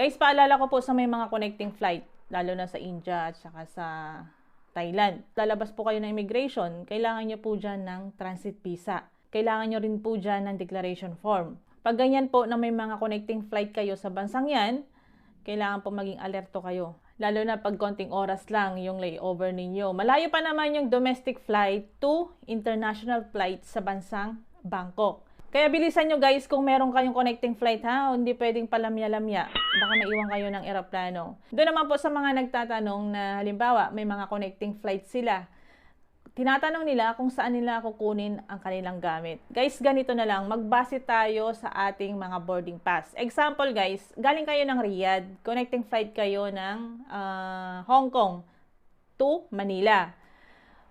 Guys, paalala ko po sa may mga connecting flight, lalo na sa India at saka sa Thailand. Lalabas po kayo ng immigration, kailangan nyo po dyan ng transit visa. Kailangan nyo rin po dyan ng declaration form. Pag ganyan po na may mga connecting flight kayo sa bansang yan, kailangan po maging alerto kayo. Lalo na pag konting oras lang yung layover ninyo. Malayo pa naman yung domestic flight to international flight sa bansang Bangkok. Kaya bilisan nyo guys kung meron kayong connecting flight ha, hindi pwedeng palamya-lamya. Baka maiwan kayo ng eroplano. Doon naman po sa mga nagtatanong na halimbawa may mga connecting flight sila. Tinatanong nila kung saan nila kukunin ang kanilang gamit. Guys, ganito na lang, magbase tayo sa ating mga boarding pass. Example guys, galing kayo ng Riyadh, connecting flight kayo ng Hong Kong to Manila.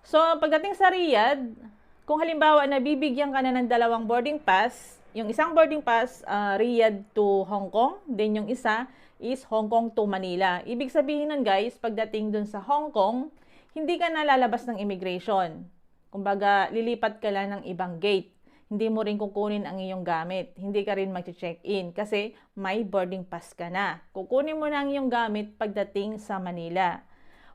So, pagdating sa Riyadh, kung halimbawa nabibigyan ka na ng dalawang boarding pass, yung isang boarding pass, Riyadh to Hong Kong, then yung isa is Hong Kong to Manila. Ibig sabihin nun guys, pagdating dun sa Hong Kong, hindi ka nalalabas ng immigration. Kumbaga, lilipat ka lang ng ibang gate. Hindi mo rin kukunin ang iyong gamit. Hindi ka rin mag-check-in kasi may boarding pass ka na. Kukunin mo na ang iyong gamit pagdating sa Manila.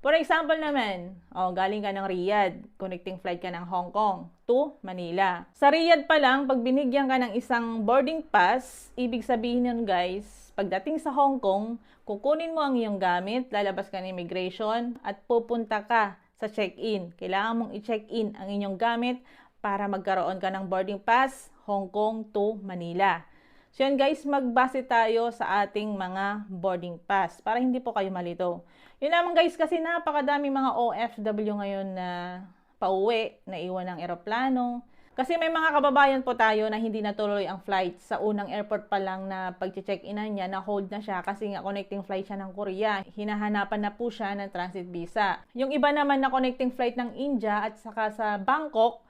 For example naman, galing ka ng Riyadh, connecting flight ka ng Hong Kong to Manila. Sa Riyadh pa lang, pag binigyan ka ng isang boarding pass, ibig sabihin nun guys, pagdating sa Hong Kong, kukunin mo ang iyong gamit, lalabas ka ng immigration, at pupunta ka sa check-in. Kailangan mong i-check-in ang inyong gamit para magkaroon ka ng boarding pass, Hong Kong to Manila. So yan guys, magbase tayo sa ating mga boarding pass para hindi po kayo malito. Yun lamang guys, kasi napakadaming mga OFW ngayon na pauwi, na iwan ng eroplano. Kasi may mga kababayan po tayo na hindi natuloy ang flight. Sa unang airport pa lang na pag-check-inan niya, na-hold na siya kasi nga connecting flight siya ng Korea. Hinahanapan na po siya ng transit visa. Yung iba naman na connecting flight ng India at saka sa Bangkok,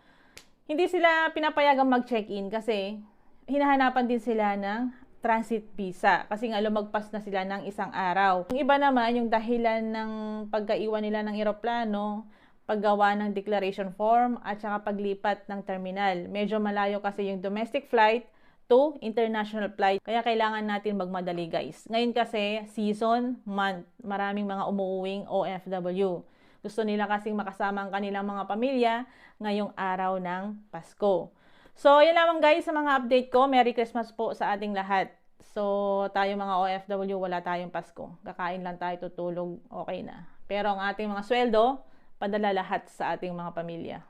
hindi sila pinapayagang mag-check-in kasi hinahanapan din sila ng transit visa kasi nga lumagpas na sila ng isang araw. Yung iba naman, yung dahilan ng pagkaiwan nila ng eroplano, paggawa ng declaration form at saka paglipat ng terminal. Medyo malayo kasi yung domestic flight to international flight. Kaya kailangan natin magmadali guys. Ngayon kasi season, month, maraming mga umuuwing OFW. Gusto nila kasing makasama ang kanilang mga pamilya ngayong araw ng Pasko. So, yun lamang guys sa mga update ko. Merry Christmas po sa ating lahat. So, tayo mga OFW, wala tayong Pasko. Kakain lang tayo, tutulog, okay na. Pero ang ating mga sweldo, padala lahat sa ating mga pamilya.